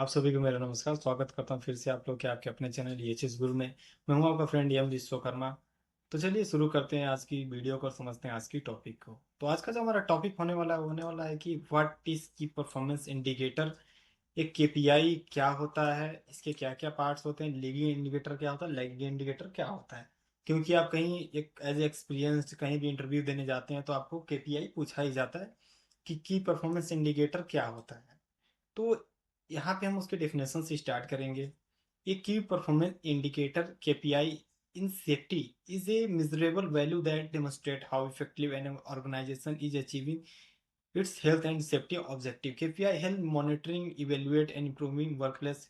आप सभी को मेरा नमस्कार। स्वागत करता हूँ फिर से आप लोग के आपके अपने चैनल EHS गुरु में। मैं हूँ आपका फ्रेंड एम विश्वकर्मा। तो चलिए शुरू करते हैं आज की वीडियो को और समझते हैं आज की टॉपिक को। तो आज का जो हमारा टॉपिक होने वाला है कि व्हाट इज की परफॉर्मेंस इंडिकेटर। एक KPI क्या होता है, इसके क्या क्या पार्ट्स होते हैं, लीडिंग इंडिकेटर क्या होता है, लैगिंग इंडिकेटर क्या होता है। क्योंकि आप कहीं एक एज एक्सपीरियंस्ड कहीं भी इंटरव्यू देने जाते हैं तो आपको KPI पूछा ही जाता है कि की परफॉर्मेंस इंडिकेटर क्या होता है। तो यहाँ पे हम उसके डेफिनेशन से स्टार्ट करेंगे। ए की performance indicator KPI in safety is a measurable value that demonstrate how effective an organization is achieving its health and safety objective. KPI help monitoring, evaluate and improving workplace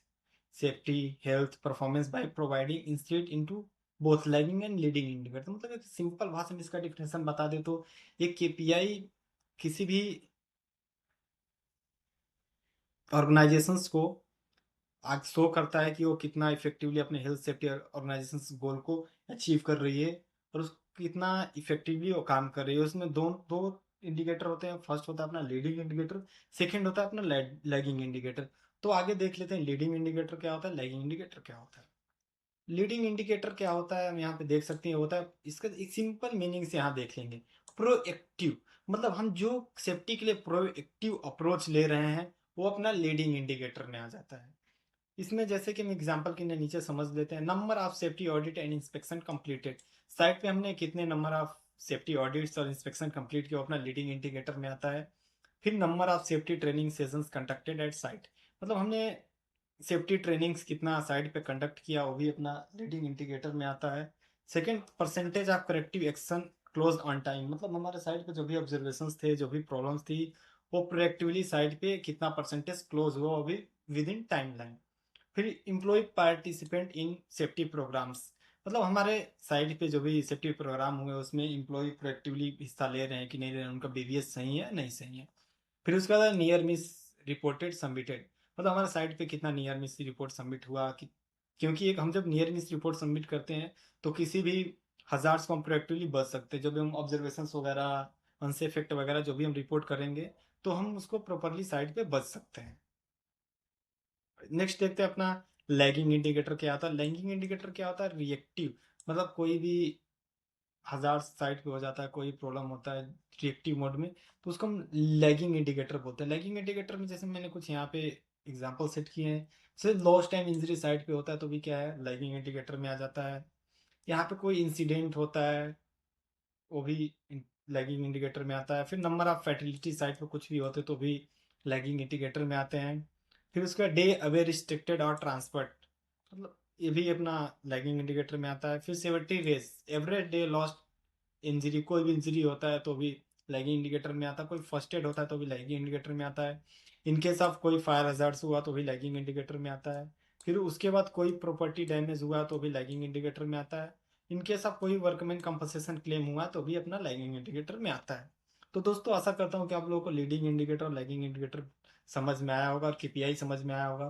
safety, health, performance by providing insight into both lagging and leading indicator। तो मतलब एक simple भाषा में इसका definition बता दे तो एक KPI किसी भी ऑर्गेनाइजेशंस को आज शो करता है कि वो कितना इफेक्टिवली अपने हेल्थ सेफ्टी ऑर्गेनाइजेशन गोल को अचीव कर रही है और उस कितना इफेक्टिवली वो काम कर रही है। उसमें दो दो इंडिकेटर होते हैं। फर्स्ट होता है अपना लीडिंग इंडिकेटर, सेकंड होता है अपना लैगिंग इंडिकेटर। तो आगे देख लेते हैं लीडिंग इंडिकेटर क्या होता है, लैगिंग इंडिकेटर क्या होता है। लीडिंग इंडिकेटर क्या होता है हम यहाँ पे देख सकते हैं, होता है इसका एक सिंपल मीनिंग से यहाँ देख लेंगे। प्रोएक्टिव मतलब हम जो सेफ्टी के लिए प्रोएक्टिव अप्रोच ले रहे हैं वो अपना लीडिंग इंडिकेटर में आ जाता है। इसमें जैसे कि हम एग्जांपल के नीचे समझ लेते हैं, number of safety audit and inspection completed. Site पे हमने कितने नंबर ऑफ सेफ्टी ऑडिट्स और इंस्पेक्शन कंप्लीट किया अपना लीडिंग इंडिकेटर में आता है। फिर number of safety training sessions conducted at site, मतलब हमने सेफ्टी ट्रेनिंग्स कितना साइट पे कंडक्ट किया वो भी अपना लीडिंग इंडिकेटर में आता है। Second, percentage of corrective action close on time, मतलब हमारे साइट पे जो भी ऑब्जर्वेशंस थे, जो भी प्रॉब्लम्स थी, वो प्रोएक्टिवली साइट पे कितना परसेंटेज क्लोज हुआ वो भी विद इन टाइम लाइन। फिर employee participant in safety programmes, मतलब हमारे साइट पे जो भी सेफ्टी प्रोग्राम हुए उसमें इम्प्लॉय प्रोएक्टिवली हिस्सा ले रहे हैं कि नहीं ले रहे हैं, उनका BVS सही है नहीं सही है। फिर उसके बाद नियर मिस रिपोर्टेड सबमिटेड, मतलब हमारे साइट पे कितना नियर मिस रिपोर्ट सबमिट हुआ कि, क्योंकि एक हम जब नियर मिस रिपोर्ट सबमिट करते हैं तो किसी भी हजार्ड्स को हम प्रोएक्टिवली बच सकते हैं। जब भी हम ऑब्जर्वेशन वगैरह अनसेफ इफेक्ट वगैरह जो भी हम रिपोर्ट करेंगे तो हम उसको प्रॉपरली साइट पे बच सकते हैं। नेक्स्ट देखते हैं अपना लैगिंग इंडिकेटर क्या होता है। लैगिंग इंडिकेटर क्या होता है, रिएक्टिव, मतलब कोई भी हजार साइट पे हो जाता है, कोई प्रॉब्लम होता है रिएक्टिव मोड में, तो उसको हम लैगिंग इंडिकेटर बोलते हैं। लैगिंग इंडिकेटर में जैसे मैंने कुछ यहाँ पे एग्जांपल सेट किए हैं। जैसे लॉस्ट टाइम इंजरी साइट पे होता है तो भी क्या है, लैगिंग इंडिकेटर में आ जाता है। यहाँ पे कोई इंसिडेंट होता है वो भी लैगिंग इंडिकेटर में आता है। फिर नंबर ऑफ फैटिलिटी साइट पे कुछ भी होते तो भी लैगिंग इंडिकेटर में आते हैं। फिर उसका डे अवे रिस्ट्रिक्टेड और ट्रांसपर्ट, मतलब ये भी अपना लैगिंग इंडिकेटर में आता है। फिर seventy days average day lost injury, कोई भी इंजरी होता है तो भी लैगिंग इंडिकेटर में आता है। कोई फर्स्ट एड होता है तो भी लैगिंग इंडिकेटर में आता है। इनकेस ऑफ कोई फायर हजार्ड्स हुआ तो भी लैगिंग इंडिकेटर में आता है। फिर उसके बाद कोई प्रॉपर्टी डैमेज हुआ तो भी लैगिंग इंडिकेटर में आता है। इनकेस ऑफ कोई वर्कमैन कंपनसेशन क्लेम हुआ तो भी अपना लैगिंग इंडिकेटर में आता है। तो दोस्तों आशा करता हूँ कि आप लोगों को लीडिंग इंडिकेटर और लैगिंग इंडिकेटर समझ में आया होगा और KPI समझ में आया होगा।